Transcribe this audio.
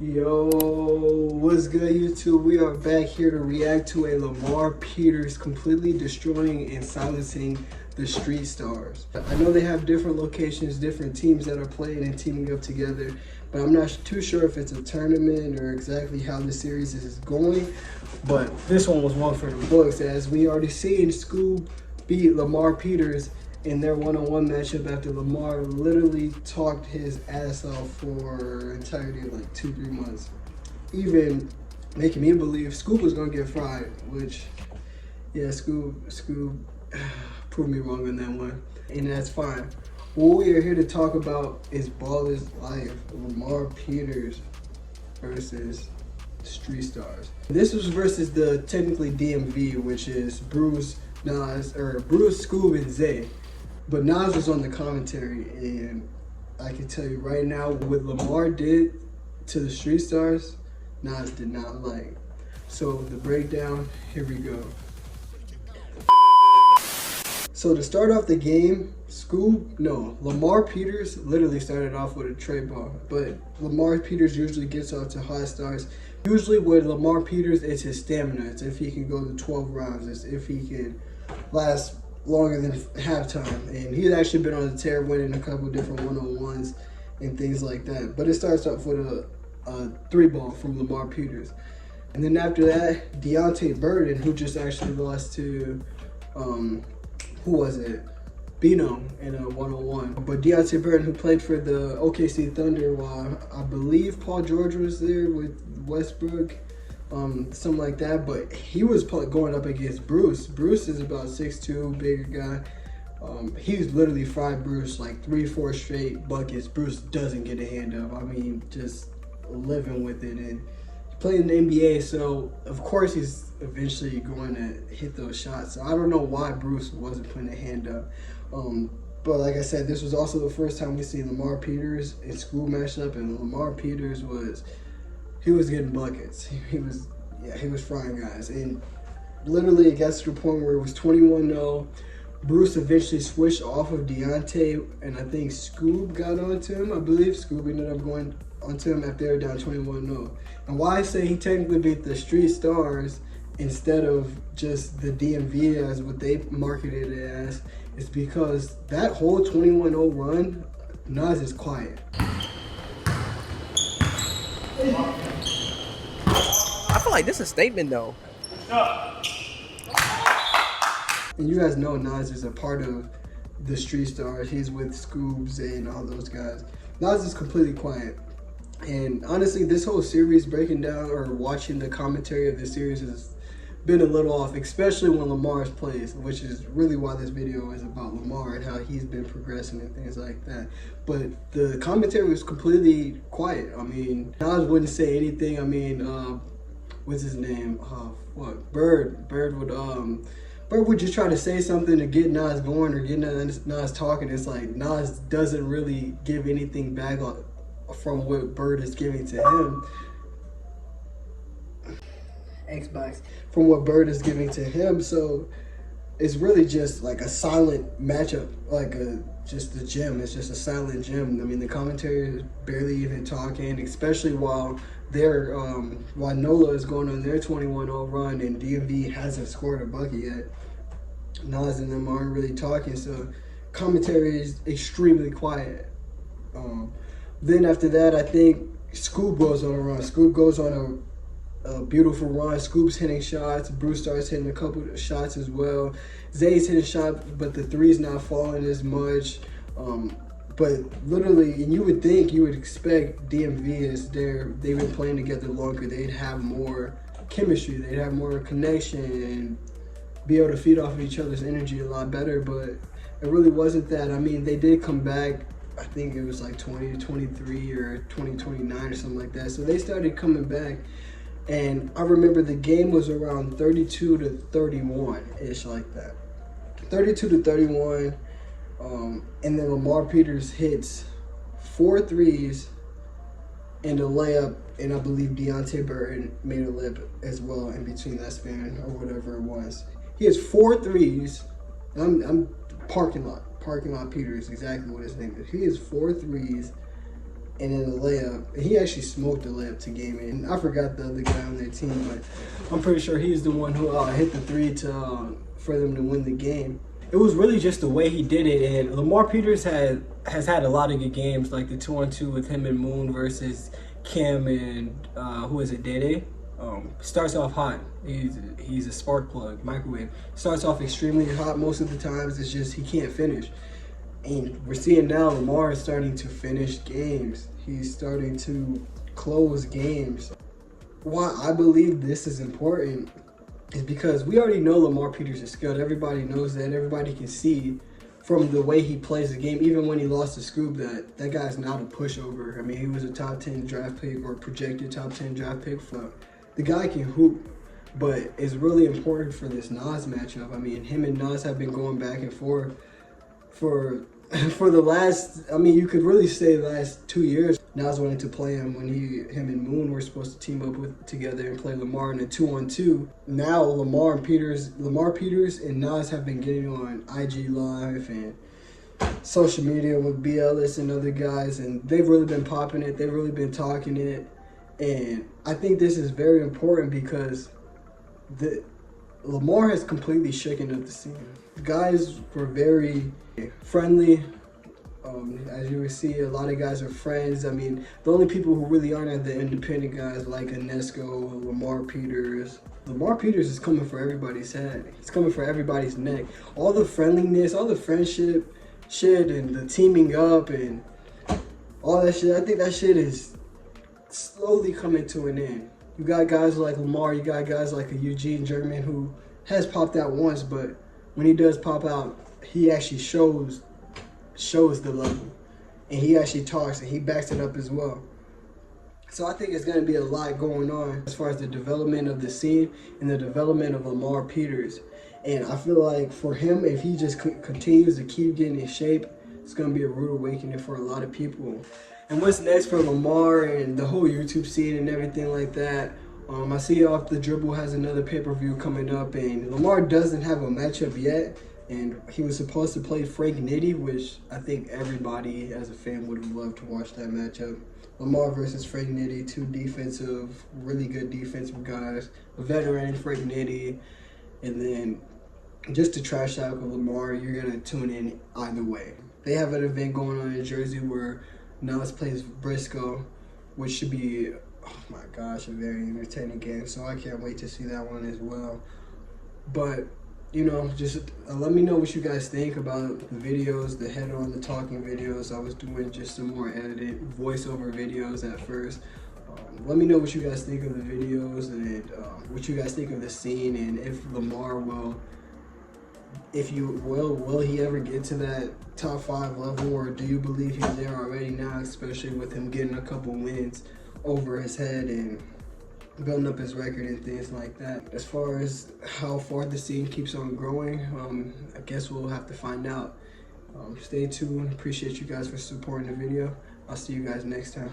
Yo, what's good, YouTube? We are back here to react to a Lamar Peters completely destroying and silencing the Street Starz. I know they have different locations, different teams that are playing and teaming up together, but I'm not too sure if it's a tournament or exactly how the series is going. But this one was one for the books, as we already seen Skoob beat Lamar Peters in their one-on-one matchup after Lamar literally talked his ass off for entirety of like 2-3 months, even making me believe Skoob was gonna get fried, which, yeah, Skoob proved me wrong on that one, and that's fine. What we are here to talk about is Ballislife, Lamar Peters versus Street Starz. This was versus the technically DMV, which is Bruce, NAS, or Bruce, Skoob, and Zay. But NAS was on the commentary, and I can tell you right now, what Lamar did to the Street Starz, NAS did not like. So the breakdown, here we go. So to start off the game, Lamar Peters literally started off with a tray ball, but Lamar Peters usually gets off to hot starts. Usually with Lamar Peters, it's his stamina. It's if he can go to 12 rounds. It's if he can last longer than halftime. And he's actually been on the tear, winning a couple different one-on-ones and things like that. But it starts off with a three ball from Lamar Peters. And then after that, Deontay Burden, who just actually lost to, who was it? Bino in a one-on-one. But Deontay Burden, who played for the OKC Thunder while I believe Paul George was there with Westbrook, something like that. But he was going up against Bruce. Bruce is about 6'2", bigger guy. He's literally fried Bruce like 3-4 straight buckets. Bruce doesn't get a hand up. I mean, just living with it. And playing in the NBA, so of course he's eventually going to hit those shots. So I don't know why Bruce wasn't putting a hand up. But like I said, this was also the first time we seen Lamar Peters and Skoob matchup, and Lamar Peters was getting buckets. He was frying guys, and literally it got to the point where it was 21-0. Bruce eventually switched off of Deontay, and I think Skoob got onto him. I believe Skoob ended up going onto him after they were down 21-0. And why I say he technically beat the Street Starz instead of just the DMV as what they marketed it as is because that whole 21-0 run, NAS is quiet. I feel like this is a statement though. And you guys know NAS is a part of the Street Starz. He's with Scoobs and all those guys. NAS is completely quiet. And honestly, this whole series, breaking down or watching the commentary of the series, has been a little off, especially when Lamar's plays, which is really why this video is about Lamar and how he's been progressing and things like that. But the commentary was completely quiet. I mean, NAS wouldn't say anything. I mean, what's his name? Bird would just try to say something to get NAS going or get NAS talking. It's like NAS doesn't really give anything back from what Bird is giving to him. Xbox. From what Bird is giving to him. So it's really just like a silent matchup, like just a gym. It's just a silent gym. I mean, the commentary is barely even talking, especially while while NOLA is going on their 21-0 run and DMV hasn't scored a bucket yet. NAS and them aren't really talking, so commentary is extremely quiet. Then after that, I think Skoob goes on a run. Skoob goes on a beautiful run. Skoob's hitting shots. Bruce starts hitting a couple of shots as well. Zay's hitting shots, but the three's not falling as much. But literally, and you would expect DMV is there. They've been playing together longer. They'd have more chemistry. They'd have more connection and be able to feed off of each other's energy a lot better. But it really wasn't that. I mean, they did come back. I think it was like 20-23 or 20-29 or something like that. So they started coming back. And I remember the game was around 32-31-ish, like that. 32-31. And then Lamar Peters hits 4 threes and a layup, and I believe Deontay Burden made a layup as well in between that span or whatever it was. He has 4 threes. I'm parking lot Peters, exactly what his name is. He has 4 threes and then the layup. And he actually smoked the layup to game it. And I forgot the other guy on their team, but I'm pretty sure he's the one who hit the three to for them to win the game. It was really just the way he did it, and Lamar Peters has had a lot of good games, like the 2-on-2 with him and Moon versus Cam and who is it, Dede? Starts off hot. He's a spark plug, microwave. Starts off extremely hot most of the times. It's just he can't finish. And we're seeing now Lamar is starting to finish games. He's starting to close games. Why I believe this is important is because we already know Lamar Peters is skilled. Everybody knows that. Everybody can see from the way he plays the game, even when he lost to Skoob, that guy's not a pushover. I mean, he was a top 10 draft pick or projected top 10 draft pick. The guy can hoop, but it's really important for this NAS matchup. I mean, him and NAS have been going back and forth for the last, I mean, you could really say the last 2 years. Nas wanted to play him when him and Moon were supposed to team up together and play Lamar in a 2-on-2. Now Lamar Peters and Nas have been getting on IG Live and social media with BLS and other guys, and they've really been popping it. They've really been talking it, and I think this is very important because Lamar has completely shaken up the scene. The guys were very friendly. As you will see, a lot of guys are friends. I mean, the only people who really aren't are the independent guys like Inesco, Lamar Peters. Lamar Peters is coming for everybody's head. He's coming for everybody's neck. All the friendliness, all the friendship shit, and the teaming up and all that shit, I think that shit is slowly coming to an end. You got guys like Lamar, you got guys like a Eugene German who has popped out once, but when he does pop out, he actually shows the level, and he actually talks and he backs it up as well. So I think it's going to be a lot going on as far as the development of the scene and the development of Lamar Peters. And I feel like for him, if he just continues to keep getting in shape, it's going to be a rude awakening for a lot of people. And what's next for Lamar and the whole YouTube scene and everything like that? I see Off the Dribble has another pay-per-view coming up, and Lamar doesn't have a matchup yet. And he was supposed to play Frank Nitti, which I think everybody as a fan would have loved to watch that matchup. Lamar versus Frank Nitti, two really good defensive guys. A veteran, Frank Nitti. And then just to trash talk with Lamar, you're going to tune in either way. They have an event going on in Jersey where Nas plays Briscoe, which should be, oh my gosh, a very entertaining game. So I can't wait to see that one as well. But you know, just let me know what you guys think about the videos, the head-on, the talking videos. I was doing just some more edited voiceover videos at first. Let me know what you guys think of the videos and what you guys think of the scene, and if Lamar will he ever get to that top 5 level, or do you believe he's there already now, especially with him getting a couple wins over his head and building up his record and things like that. As far as how far the scene keeps on growing, I guess we'll have to find out. Stay tuned. Appreciate you guys for supporting the video. I'll see you guys next time.